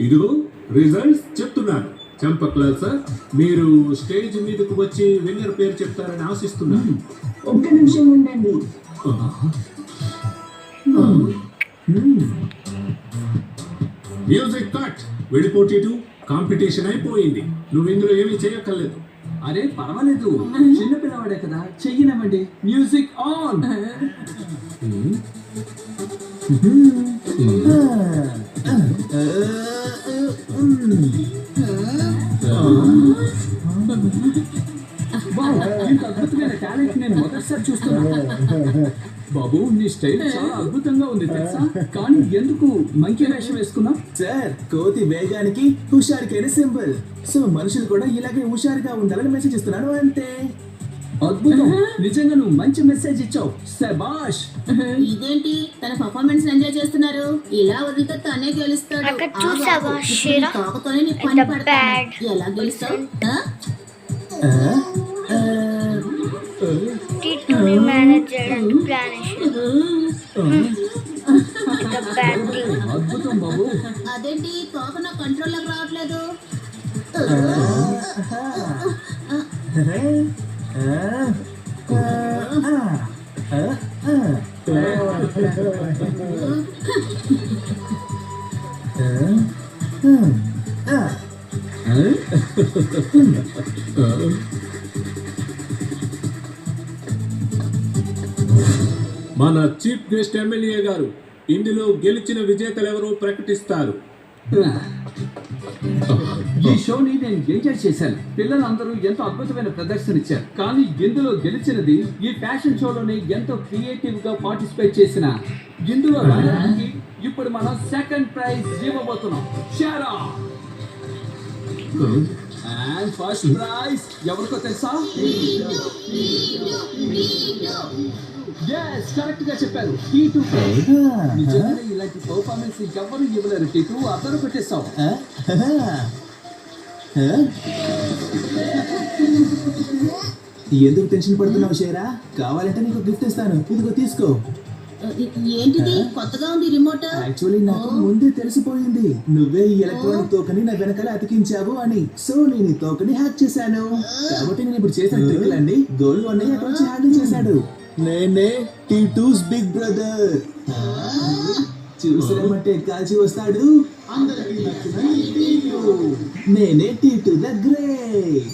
ఇదిగో రిజల్ట్స్ చెప్తున్నాను. చంపక్లాల్ సార్, మీరు స్టేజ్ మీదకు వచ్చి విన్నర్ పేరు చెప్తారని ఆశిస్తున్నాను. ఒక్క నిమిషం ఉండండి. Music cut. వెళ్ళిపోటీ కాంపిటీషన్ అయిపోయింది. నువ్వు ఇందులో ఏమీ చేయక్కర్లేదు. అరే పర్వాలేదు, చిన్న పిల్లవాడే కదా, చెయ్యనివ్వండి. Music on. ఇంత అద్భుతమైన టాలెంట్ నేను మొదటిసారి చూస్తున్నా. బాబు, నీ స్టైల్ చాలా అద్భుతంగా ఉంది తెలుసా, కానీ ఎందుకు మంకీ వేషం వేసుకున్నావు? సార్, కోతి వేగానికి హుషారుకైన సింబల్. సో మనుషులు కూడా ఇలాగే హుషారుగా ఉండాలని మెసేజ్ ఇస్తున్నాను అంతే. అద్భుతం, నిజంగా నువ్వు మంచి మెసేజ్ ఇచ్చావు. శభాష్. ఇదేంటి తన పర్ఫార్మెన్స్ ఎంజాయ్ చేస్తున్నారు? ఇలా వదిలితే తనే గెలుస్తాడు. అక్కడ చూసావా షీరా? తోకతోనే నీ పని ఎంత పడతాను. bad. ఎలా గెలుస్తావు? టీటూని మేనేజ్ చేయడానికి ప్లాన్ బ్యాడ్ థింగ్. అద్భుతం బాబు. అదేంటి తోక నా కంట్రోల్లోకి రావట్లేదు? మన చీఫ్ గెస్ట్ ఎమ్మెల్యే గారు ఇందులో గెలిచిన విజేతలు ఎవరో ప్రకటిస్తారు. ఈ షోని నేను ఎంజాయ్ చేశాను. పిల్లలందరూ ఎంతో అద్భుతమైన ప్రదర్శన ఇచ్చారు. కానీ ఇందులో గెలిచినది ఈ ఫ్యాషన్ షోలోనే ఎంతో క్రియేటివ్ గా పార్టిసిపేట్ చేసిన ఇందులో రావడానికి ఇప్పుడు మనం సెకండ్ ప్రైజ్ ఇవ్వబోతున్నాం. షారా. అండ్ ఫస్ట్ ప్రైజ్ ఎవరికో తెలుసా? yes, కరెక్ట్ గా చెప్పారు. టీటూ. నిజంగా ఇలాంటి పర్ఫార్మెన్స్ ఎవరు ఇవ్వలేరు. టీటూ, అందరూ పెట్టేస్తావు. ఎందుకు టెన్షన్ పడుతున్నావు షేరా? కావాలంటే నీకు గిఫ్ట్ ఇస్తాను. ఇదిగో తీసుకో. ఏంటిది కొత్తగా ఉంది రిమోట్? యాక్చువల్లీ నాకు ముందే తెలిసిపోయింది నువ్వే ఈ ఎలక్ట్రానిక్ తోకని నా వెనకాల అతికించావు అని. సో నేను ఈ తోకని హ్యాక్ చేశాను. కాబట్టి నేను ఇప్పుడు చేసిన ట్రిక్లన్నీ గోల్డ్ అన్నయ్య అక్కడ వచ్చి హ్యాండిల్ చేశాడు. నేనే టీటూస్ బిగ్ బ్రదర్. చూసిరమ్మంటే కాల్చి వస్తాడు. నేనే టీటూ ద గ్రేట్.